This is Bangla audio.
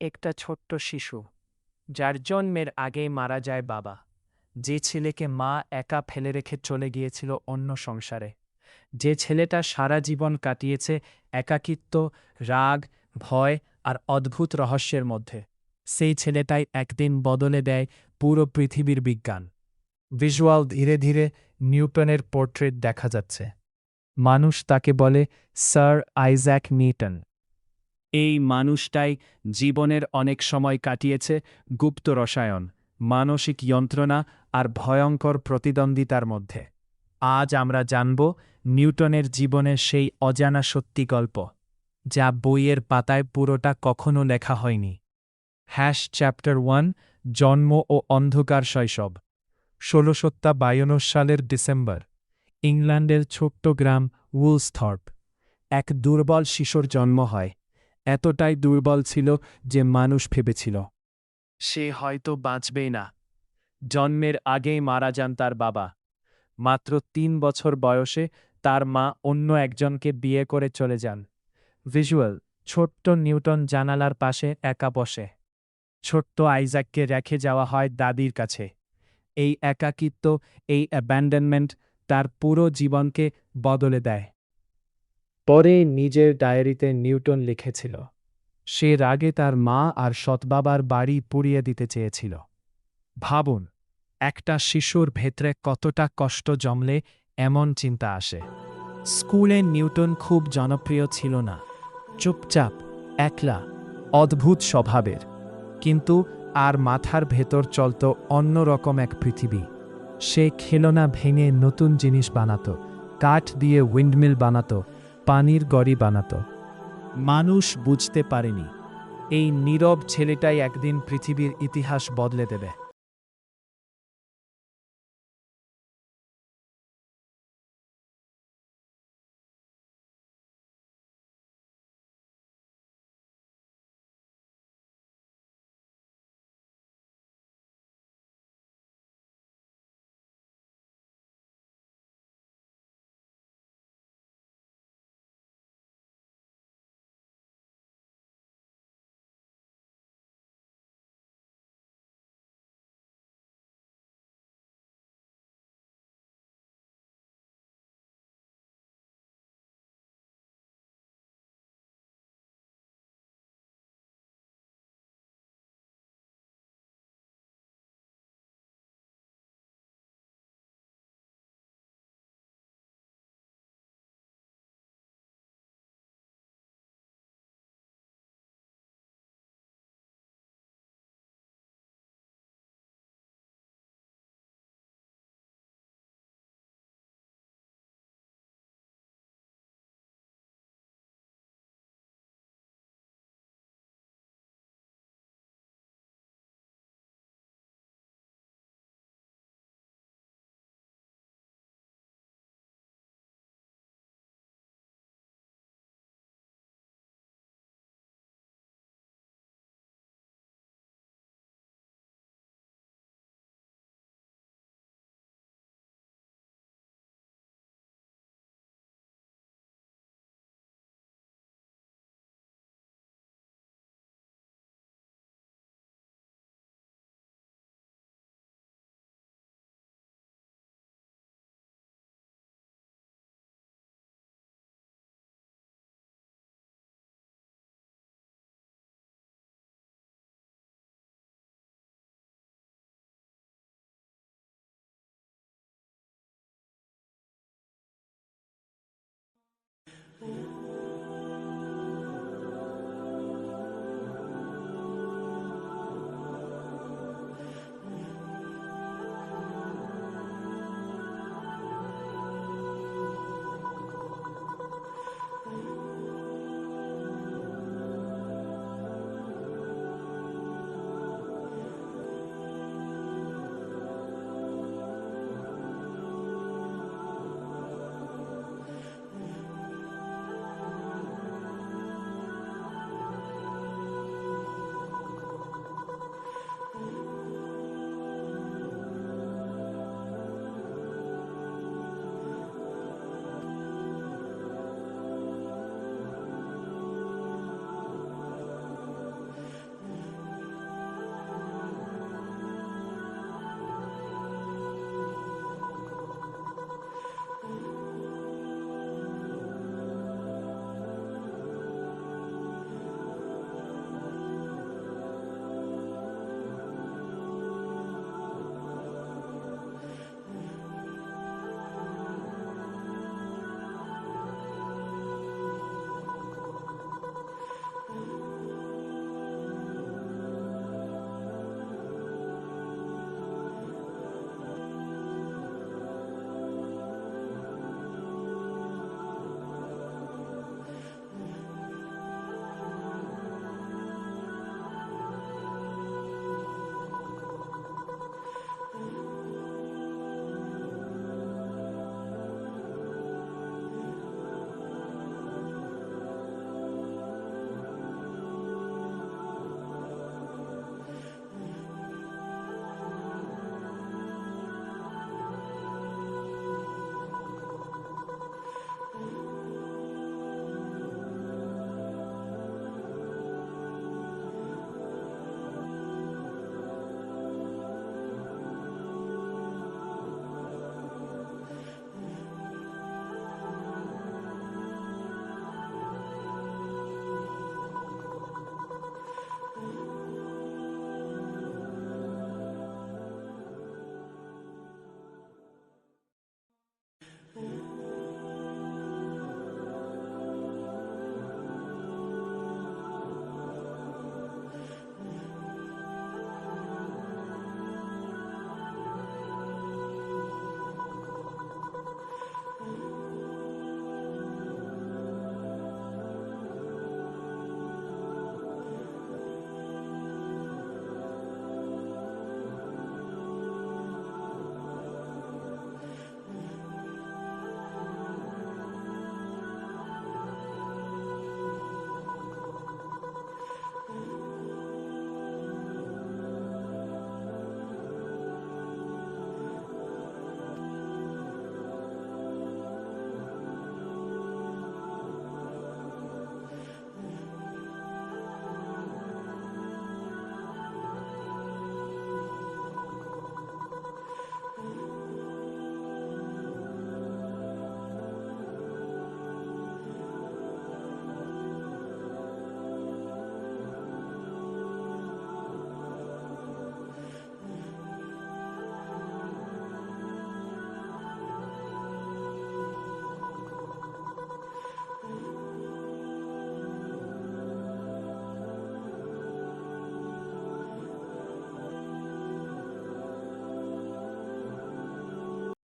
একটা ছোট্ট শিশু, যার জন্মের আগেই মারা যায় বাবা, যে ছেলেকে মা একা ফেলে রেখে চলে গিয়েছিল অন্য সংসারে, যে ছেলেটা সারা জীবন কাটিয়েছে একাকিত্ব, রাগ, ভয় আর অদ্ভুত রহস্যের মধ্যে, সেই ছেলেটাই একদিন বদলে দেয় পুরো পৃথিবীর বিজ্ঞান। ভিজুয়াল ধীরে ধীরে নিউটনের পোর্ট্রেট দেখা যাচ্ছে। মানুষ তাকে বলে স্যার আইজ্যাক নিউটন। এই মানুষটাই জীবনের অনেক সময় কাটিয়েছে গুপ্ত রসায়ন, মানসিক যন্ত্রণা আর ভয়ঙ্কর প্রতিদ্বন্দ্বিতার মধ্যে। আজ আমরা জানব নিউটনের জীবনের সেই অজানা সত্যি গল্প, যা বইয়ের পাতায় পুরোটা কখনো লেখা হয়নি। চ্যাপ্টার 1, জন্ম ও অন্ধকার শৈশব। ১৬৫২ সালের ডিসেম্বর, ইংল্যান্ডের ছোট্ট গ্রাম উলসথর্প। এক দুর্বল শিশুর জন্ম হয়। এতটাই দুর্বল ছিল যে মানুষ ভেবেছিল সে হয়তো বাঁচবেই না। জন্মের আগেই মারা যান তার বাবা। মাত্র ৩ বছর বয়সে তার মা অন্য একজনকে বিয়ে করে চলে যান। ভিজুয়াল, ছোট্ট নিউটন জানালার পাশে একা বসে। ছোট্ট আইজ্যাককে রেখে যাওয়া হয় দাদির কাছে। এই একাকিত্ব, এই অ্যাব্যান্ডনমেন্ট তার পুরো জীবনকে বদলে দেয়। পরে নিজের ডায়েরিতে নিউটন লিখেছিল, সে রাগে তার মা আর সৎবাবার বাড়ি পুড়িয়ে দিতে চেয়েছিল। ভাবুন, একটা শিশুর ভেতরে কতটা কষ্ট জমলে এমন চিন্তা আসে। স্কুলে নিউটন খুব জনপ্রিয় ছিল না, চুপচাপ, একলা, অদ্ভুত স্বভাবের। কিন্তু আর মাথার ভেতর চলত অন্যরকম এক পৃথিবী। সে খেলনা ভেঙে নতুন জিনিস বানাত, কাঠ দিয়ে উইন্ডমিল বানাত, পানির গড়ি বানাত। মানুষ বুঝতে পারেনি এই নীরব ছেলেটাই একদিন পৃথিবীর ইতিহাস বদলে দেবে।